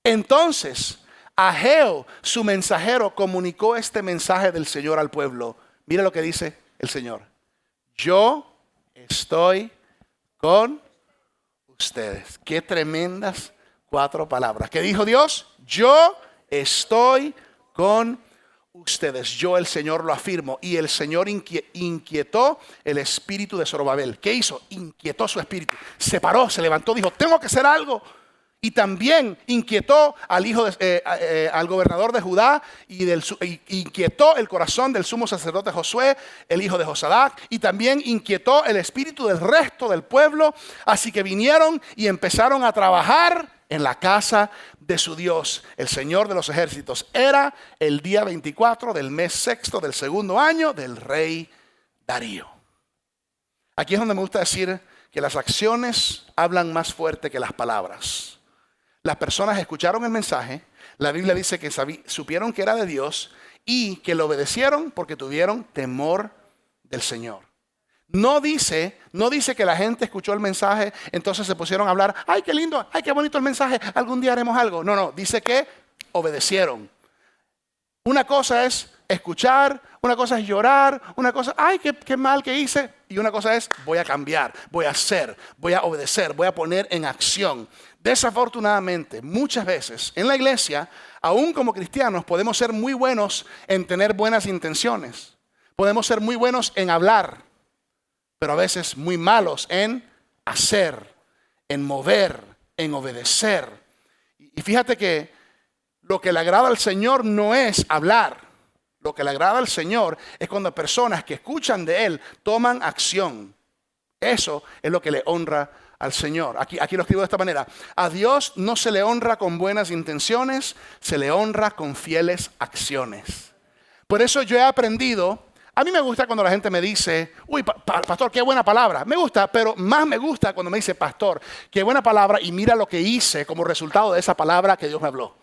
Speaker 1: Entonces, Ageo, su mensajero, comunicó este mensaje del Señor al pueblo. Mira lo que dice el Señor. Yo estoy con ustedes. Qué tremendas 4 palabras. ¿Qué dijo Dios? Yo estoy con ustedes. Yo, el Señor, lo afirmo. Y el Señor inquietó el espíritu de Zorobabel. ¿Qué hizo? Inquietó su espíritu. Se paró, se levantó, dijo, tengo que hacer algo. Y también inquietó al gobernador de Judá y inquietó el corazón del sumo sacerdote Josué, el hijo de Josadac, y también inquietó el espíritu del resto del pueblo. Así que vinieron y empezaron a trabajar en la casa de su Dios, el Señor de los ejércitos. Era el día 24 del mes sexto del segundo año del rey Darío. Aquí es donde me gusta decir que las acciones hablan más fuerte que las palabras. Las personas escucharon el mensaje, la Biblia dice que supieron que era de Dios y que lo obedecieron porque tuvieron temor del Señor. No dice que la gente escuchó el mensaje, entonces se pusieron a hablar, ay, qué lindo, ay, qué bonito el mensaje, algún día haremos algo. No, dice que obedecieron. Una cosa es escuchar, una cosa es llorar, una cosa, ay, qué mal que hice. Y una cosa es, voy a cambiar, voy a hacer, voy a obedecer, voy a poner en acción. Desafortunadamente, muchas veces en la iglesia, aún como cristianos, podemos ser muy buenos en tener buenas intenciones. Podemos ser muy buenos en hablar, pero a veces muy malos en hacer, en mover, en obedecer. Y fíjate que lo que le agrada al Señor no es hablar. Lo que le agrada al Señor es cuando personas que escuchan de Él toman acción. Eso es lo que le honra al Señor. Aquí lo escribo de esta manera. A Dios no se le honra con buenas intenciones, se le honra con fieles acciones. Por eso yo he aprendido, a mí me gusta cuando la gente me dice, uy, pastor, qué buena palabra. Me gusta, pero más me gusta cuando me dice, pastor, qué buena palabra y mira lo que hice como resultado de esa palabra que Dios me habló.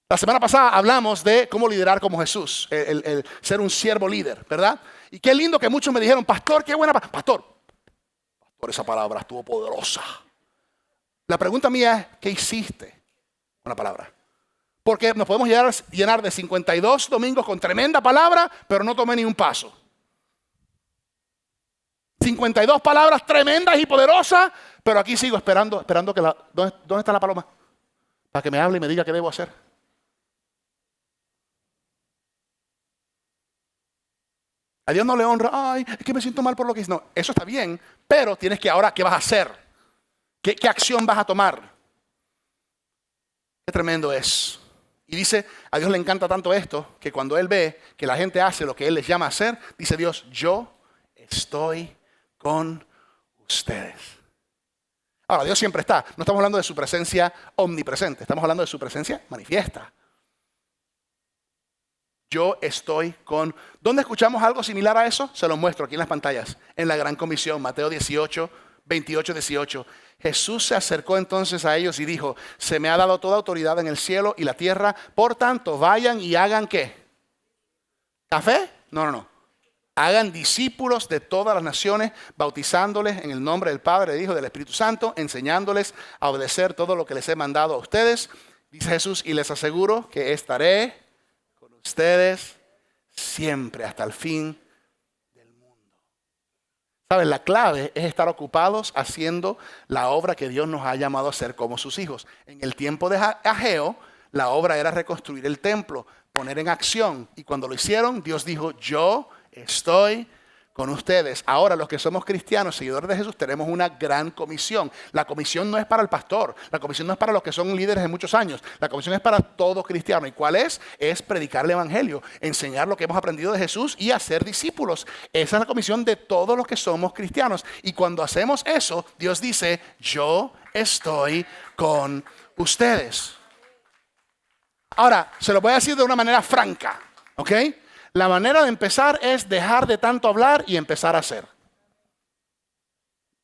Speaker 1: La semana pasada hablamos de cómo liderar como Jesús, el ser un siervo líder, ¿verdad? Y qué lindo que muchos me dijeron, pastor, qué buena palabra. Pastor, esa palabra estuvo poderosa. La pregunta mía es, ¿qué hiciste con la palabra? Porque nos podemos llenar de 52 domingos con tremenda palabra, pero no tomé ni un paso. 52 palabras tremendas y poderosas, pero aquí sigo esperando que ¿dónde está la paloma? Para que me hable y me diga qué debo hacer. A Dios no le honra, ay, es que me siento mal por lo que hice. No, eso está bien, pero tienes que ahora, ¿qué vas a hacer? ¿Qué acción vas a tomar? Qué tremendo es. Y dice, a Dios le encanta tanto esto, que cuando Él ve que la gente hace lo que Él les llama a hacer, dice Dios, yo estoy con ustedes. Ahora, Dios siempre está. No estamos hablando de su presencia omnipresente, estamos hablando de su presencia manifiesta. Yo estoy con... ¿Dónde escuchamos algo similar a eso? Se lo muestro aquí en las pantallas. En la Gran Comisión, Mateo 18, 28, 18. Jesús se acercó entonces a ellos y dijo, se me ha dado toda autoridad en el cielo y la tierra. Por tanto, vayan y hagan ¿qué? ¿Café? No. Hagan discípulos de todas las naciones, bautizándoles en el nombre del Padre, del Hijo y del Espíritu Santo, enseñándoles a obedecer todo lo que les he mandado a ustedes. Dice Jesús, y les aseguro que estaré ustedes siempre hasta el fin del mundo. ¿Saben? La clave es estar ocupados haciendo la obra que Dios nos ha llamado a hacer como sus hijos. En el tiempo de Ageo, la obra era reconstruir el templo, poner en acción. Y cuando lo hicieron, Dios dijo, yo estoy con ustedes. Ahora los que somos cristianos, seguidores de Jesús, tenemos una gran comisión. La comisión no es para el pastor, la comisión no es para los que son líderes de muchos años, la comisión es para todo cristiano. ¿Y cuál es? Es predicar el evangelio, enseñar lo que hemos aprendido de Jesús y hacer discípulos. Esa es la comisión de todos los que somos cristianos. Y cuando hacemos eso, Dios dice, yo estoy con ustedes. Ahora, se lo voy a decir de una manera franca, ¿ok? La manera de empezar es dejar de tanto hablar y empezar a hacer.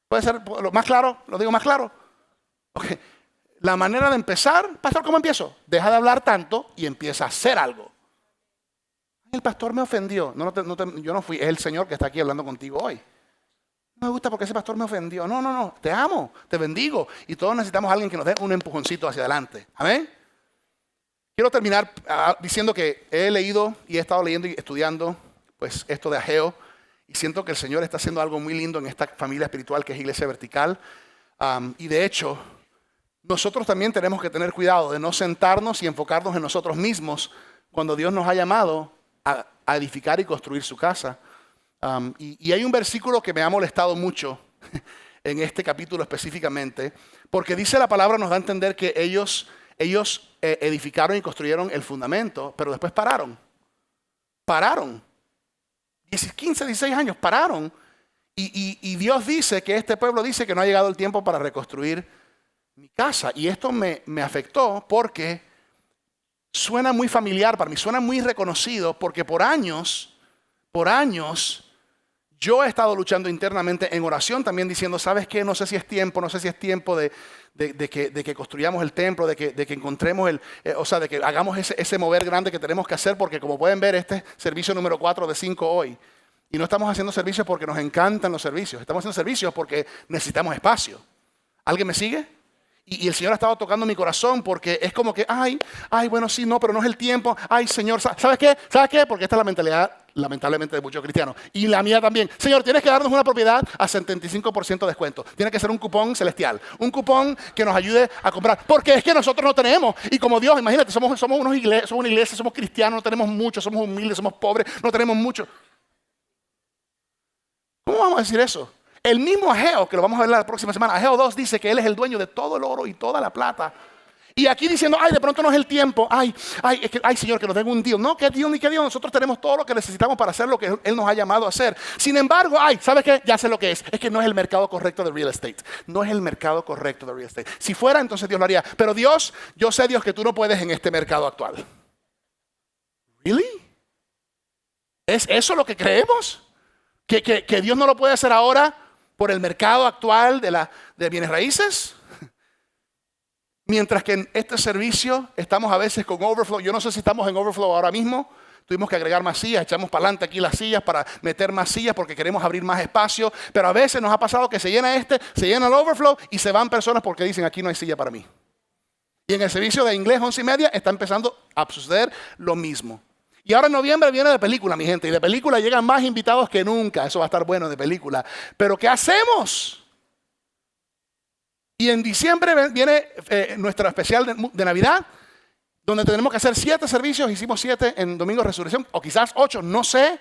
Speaker 1: ¿Puede ser lo más claro? ¿Lo digo más claro? Okay. La manera de empezar, pastor, ¿cómo empiezo? Deja de hablar tanto y empieza a hacer algo. El pastor me ofendió. Yo no fui, es el Señor que está aquí hablando contigo hoy. No me gusta porque ese pastor me ofendió. No, te amo, te bendigo. Y todos necesitamos a alguien que nos dé un empujoncito hacia adelante. Amén. Quiero terminar diciendo que he leído y he estado leyendo y estudiando pues esto de Ageo y siento que el Señor está haciendo algo muy lindo en esta familia espiritual que es Iglesia Vertical. Y de hecho, nosotros también tenemos que tener cuidado de no sentarnos y enfocarnos en nosotros mismos cuando Dios nos ha llamado a edificar y construir su casa. Y hay un versículo que me ha molestado mucho en este capítulo específicamente, porque dice la palabra, nos da a entender que ellos edificaron y construyeron el fundamento, pero después pararon. 15, 16 años, pararon. Y Dios dice que este pueblo dice que no ha llegado el tiempo para reconstruir mi casa. Y esto me afectó porque suena muy familiar para mí, suena muy reconocido, porque por años, yo he estado luchando internamente en oración también diciendo, ¿sabes qué? No sé si es tiempo de que construyamos el templo, de que encontremos de que hagamos ese mover grande que tenemos que hacer, porque como pueden ver, este es servicio número 4 de 5 hoy. Y no estamos haciendo servicios porque nos encantan los servicios, estamos haciendo servicios porque necesitamos espacio. ¿Alguien me sigue? Y el Señor ha estado tocando mi corazón porque es como que, bueno, sí, no, pero no es el tiempo. Ay, Señor, ¿sabes qué? Porque esta es la mentalidad, lamentablemente, de muchos cristianos. Y la mía también. Señor, tienes que darnos una propiedad a 75% de descuento. Tiene que ser un cupón celestial. Un cupón que nos ayude a comprar. Porque es que nosotros no tenemos. Y como Dios, imagínate, somos una iglesia, somos cristianos, no tenemos mucho, somos humildes, somos pobres, no tenemos mucho. ¿Cómo vamos a decir eso? El mismo Ageo, que lo vamos a ver la próxima semana, Ageo 2 dice que Él es el dueño de todo el oro y toda la plata. Y aquí diciendo, de pronto no es el tiempo. Señor, que nos den un Dios. No, ¿qué Dios ni qué Dios? Nosotros tenemos todo lo que necesitamos para hacer lo que Él nos ha llamado a hacer. Sin embargo, ¿sabes qué? Ya sé lo que es. Es que no es el mercado correcto de real estate. No es el mercado correcto de real estate. Si fuera, entonces Dios lo haría. Pero Dios, yo sé, Dios, que tú no puedes en este mercado actual. ¿Really? ¿Es eso lo que creemos? ¿Que Dios no lo puede hacer ahora por el mercado actual de bienes raíces? Mientras que en este servicio estamos a veces con overflow. Yo no sé si estamos en overflow ahora mismo. Tuvimos que agregar más sillas, echamos para adelante aquí las sillas para meter más sillas porque queremos abrir más espacio. Pero a veces nos ha pasado que se llena el overflow y se van personas porque dicen aquí no hay silla para mí. Y en el servicio de inglés 11:30 está empezando a suceder lo mismo. Y ahora en noviembre viene de película, mi gente. Y de película llegan más invitados que nunca. Eso va a estar bueno de película. Pero ¿qué hacemos? Y en diciembre viene nuestra especial de Navidad, donde tenemos que hacer 7 servicios. Hicimos 7 en Domingo de Resurrección, o quizás 8, no sé.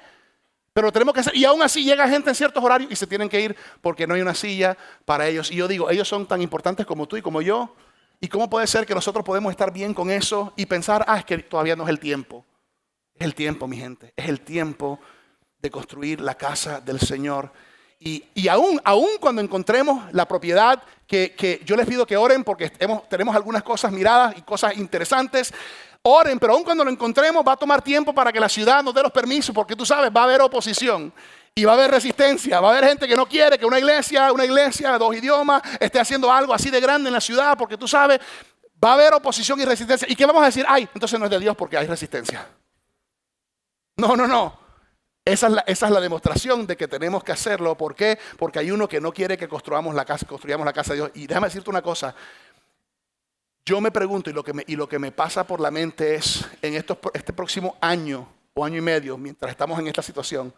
Speaker 1: Pero tenemos que hacer. Y aún así llega gente en ciertos horarios y se tienen que ir porque no hay una silla para ellos. Y yo digo, ellos son tan importantes como tú y como yo. ¿Y cómo puede ser que nosotros podemos estar bien con eso y pensar, es que todavía no es el tiempo? Es el tiempo, mi gente. Es el tiempo de construir la casa del Señor. Y aún cuando encontremos la propiedad, que yo les pido que oren porque tenemos algunas cosas miradas y cosas interesantes. Oren, pero aún cuando lo encontremos va a tomar tiempo para que la ciudad nos dé los permisos, porque tú sabes, va a haber oposición. Y va a haber resistencia, va a haber gente que no quiere que una iglesia de 2 idiomas esté haciendo algo así de grande en la ciudad, porque tú sabes, va a haber oposición y resistencia. ¿Y qué vamos a decir? Entonces no es de Dios porque hay resistencia. No. Esa es la demostración de que tenemos que hacerlo. ¿Por qué? Porque hay uno que no quiere que construyamos la casa de Dios. Y déjame decirte una cosa. Yo me pregunto, y lo que me pasa por la mente es, en este próximo año o año y medio, mientras estamos en esta situación,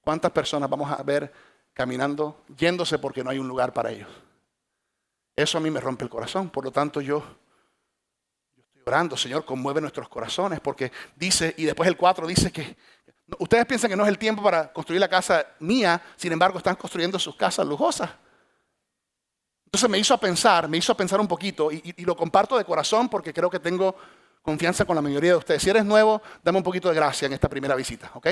Speaker 1: ¿cuántas personas vamos a ver caminando, yéndose porque no hay un lugar para ellos? Eso a mí me rompe el corazón. Por lo tanto, yo estoy orando, Señor, conmueve nuestros corazones, porque dice, y después el 4 dice que ustedes piensan que no es el tiempo para construir la casa mía, sin embargo están construyendo sus casas lujosas. Entonces me hizo pensar un poquito, y lo comparto de corazón porque creo que tengo confianza con la mayoría de ustedes. Si eres nuevo, dame un poquito de gracia en esta primera visita, ¿ok?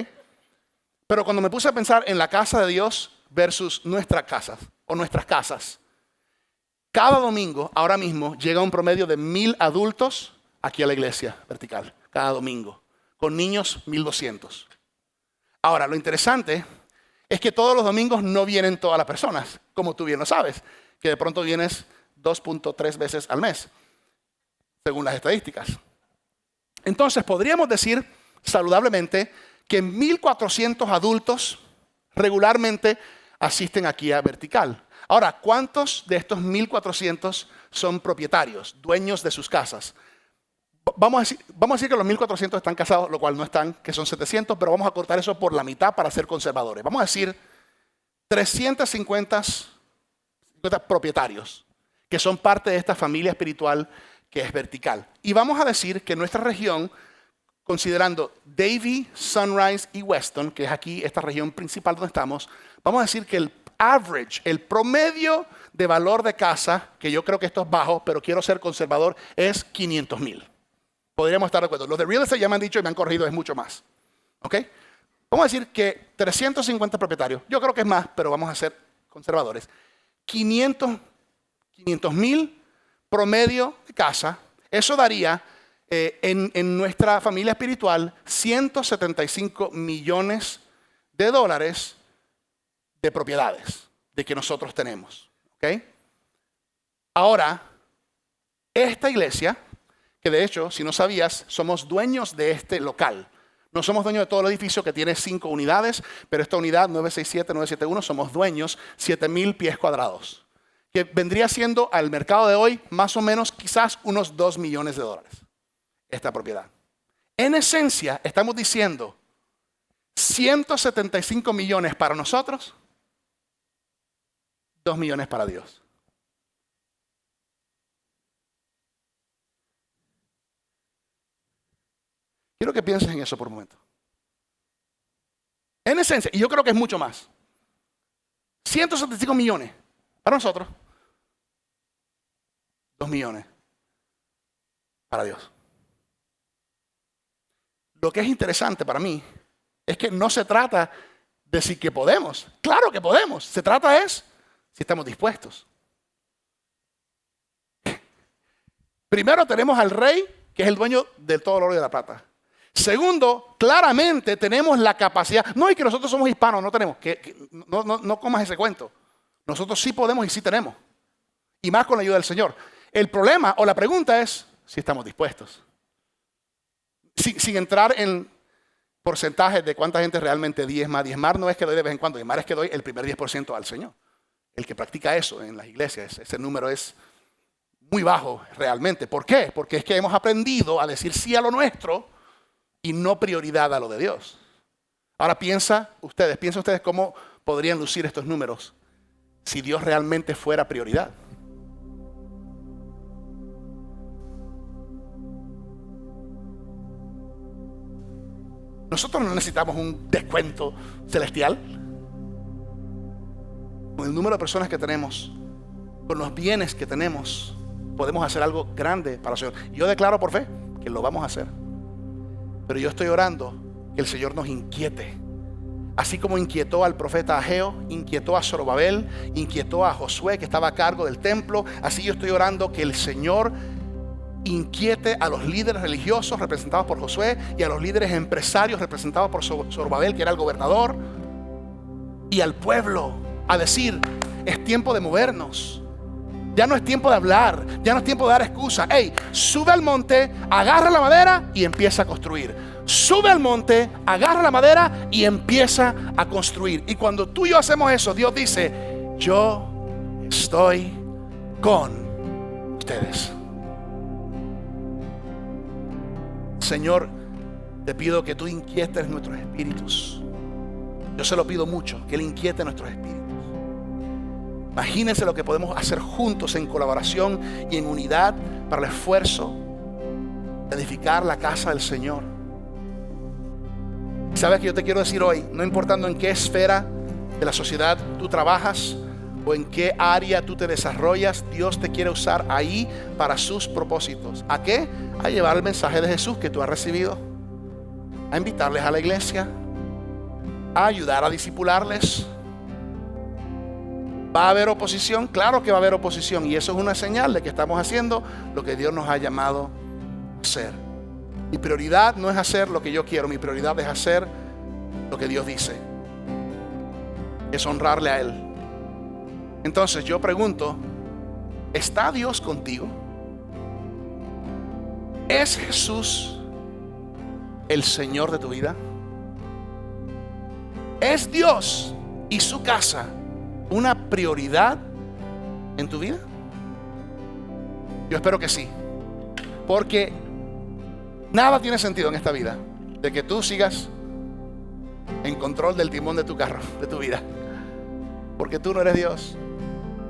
Speaker 1: Pero cuando me puse a pensar en la casa de Dios versus nuestras casas, cada domingo, ahora mismo, llega un promedio de 1,000 adultos aquí a la iglesia vertical, cada domingo, con niños 1,200. Ahora, lo interesante es que todos los domingos no vienen todas las personas, como tú bien lo sabes, que de pronto vienes 2.3 veces al mes, según las estadísticas. Entonces, podríamos decir saludablemente que 1,400 adultos regularmente asisten aquí a Vertical. Ahora, ¿cuántos de estos 1,400 son propietarios, dueños de sus casas? Vamos a decir que los 1,400 están casados, lo cual no están, que son 700, pero vamos a cortar eso por la mitad para ser conservadores. Vamos a decir 350 propietarios que son parte de esta familia espiritual que es Vertical. Y vamos a decir que nuestra región, considerando Davie, Sunrise y Weston, que es aquí esta región principal donde estamos, vamos a decir que average, el promedio de valor de casa, que yo creo que esto es bajo, pero quiero ser conservador, es 500,000. Podríamos estar de acuerdo. Los de real estate ya me han dicho y me han corregido, es mucho más. ¿Ok? Vamos a decir que 350 propietarios, yo creo que es más, pero vamos a ser conservadores. 500,000 promedio de casa, eso daría en nuestra familia espiritual 175 millones de dólares de propiedades de que nosotros tenemos. ¿Okay? Ahora, esta iglesia, que de hecho, si no sabías, somos dueños de este local. No somos dueños de todo el edificio que tiene 5 unidades, pero esta unidad 967, 971 somos dueños 7,000 pies cuadrados, que vendría siendo al mercado de hoy más o menos quizás unos 2 millones de dólares. Esta propiedad. En esencia, estamos diciendo 175 millones para nosotros, 2 millones para Dios. Quiero que pienses en eso por un momento. En esencia, y yo creo que es mucho más. 175 millones para nosotros, 2 millones para Dios. Lo que es interesante para mí es que no se trata de si que podemos. Claro que podemos. Se trata es si estamos dispuestos. Primero tenemos al rey, que es el dueño de todo el oro y de la plata. Segundo, claramente tenemos la capacidad. No, y que nosotros somos hispanos, no tenemos. No comas ese cuento. Nosotros sí podemos y sí tenemos. Y más con la ayuda del Señor. El problema o la pregunta es si estamos dispuestos. Sin entrar en porcentajes de cuánta gente realmente diezma. Diezmar no es que doy de vez en cuando. Diezmar es que doy el primer 10% al Señor. El que practica eso en las iglesias, ese número es muy bajo realmente. ¿Por qué? Porque es que hemos aprendido a decir sí a lo nuestro y no prioridad a lo de Dios. Ahora piensen ustedes cómo podrían lucir estos números si Dios realmente fuera prioridad. Nosotros no necesitamos un descuento celestial. Con el número de personas que tenemos, con los bienes que tenemos, podemos hacer algo grande para el Señor. Yo declaro por fe que lo vamos a hacer. Pero yo estoy orando que el Señor nos inquiete. Así como inquietó al profeta Ageo, inquietó a Zorobabel, inquietó a Josué que estaba a cargo del templo. Así yo estoy orando que el Señor inquiete a los líderes religiosos representados por Josué y a los líderes empresarios representados por Zorobabel, que era el gobernador, y al pueblo a decir, es tiempo de movernos. Ya no es tiempo de hablar, ya no es tiempo de dar excusas. Hey, sube al monte, agarra la madera y empieza a construir. Sube al monte, agarra la madera y empieza a construir. Y cuando tú y yo hacemos eso, Dios dice, yo estoy con ustedes. Señor, te pido que tú inquietes nuestros espíritus. Yo se lo pido mucho, que Él inquiete nuestros espíritus. Imagínense lo que podemos hacer juntos en colaboración y en unidad para el esfuerzo de edificar la casa del Señor. ¿Sabes qué yo te quiero decir hoy? No importando en qué esfera de la sociedad tú trabajas o en qué área tú te desarrollas, Dios te quiere usar ahí para sus propósitos. ¿A qué? A llevar el mensaje de Jesús que tú has recibido, a invitarles a la iglesia, a ayudar a discipularles. ¿Va a haber oposición? Claro que va a haber oposición, y eso es una señal de que estamos haciendo lo que Dios nos ha llamado a hacer. Mi prioridad no es hacer lo que yo quiero, mi prioridad es hacer lo que Dios dice. Es honrarle a Él. Entonces yo pregunto, ¿está Dios contigo? ¿Es Jesús el Señor de tu vida? ¿Es Dios y su casa una prioridad en tu vida? Yo espero que sí, porque nada tiene sentido en esta vida de que tú sigas en control del timón de tu carro, de tu vida, porque tú no eres Dios.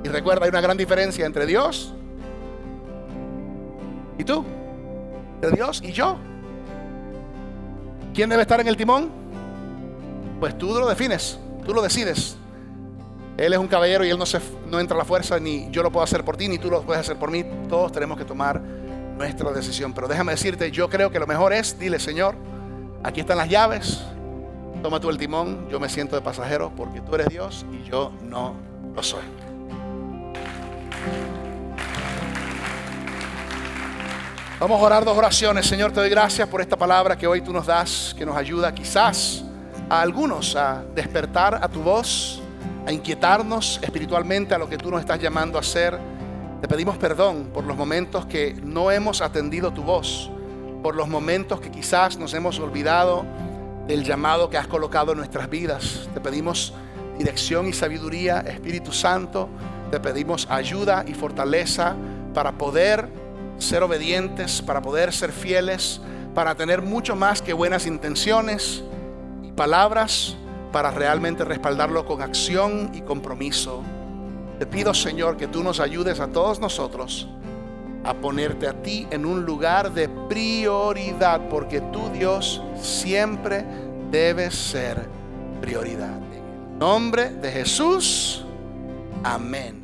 Speaker 1: Y recuerda, hay una gran diferencia entre Dios y tú, entre Dios y yo. ¿Quién debe estar en el timón? Pues tú lo defines, tú lo decides. Él es un caballero y Él no entra a la fuerza, ni yo lo puedo hacer por ti, ni tú lo puedes hacer por mí. Todos tenemos que tomar nuestra decisión. Pero déjame decirte, yo creo que lo mejor es, dile: Señor, aquí están las llaves, toma tú el timón, yo me siento de pasajero porque tú eres Dios y yo no lo soy. Vamos a orar 2 oraciones. Señor, te doy gracias por esta palabra que hoy tú nos das, que nos ayuda quizás a algunos a despertar a tu voz, a inquietarnos espiritualmente a lo que tú nos estás llamando a hacer. Te pedimos perdón por los momentos que no hemos atendido tu voz, por los momentos que quizás nos hemos olvidado del llamado que has colocado en nuestras vidas. Te pedimos dirección y sabiduría, Espíritu Santo. Te pedimos ayuda y fortaleza para poder ser obedientes, para poder ser fieles, para tener mucho más que buenas intenciones y palabras, para realmente respaldarlo con acción y compromiso. Te pido, Señor, que tú nos ayudes a todos nosotros a ponerte a ti en un lugar de prioridad, porque tú, Dios, siempre debes ser prioridad. En el nombre de Jesús, amén.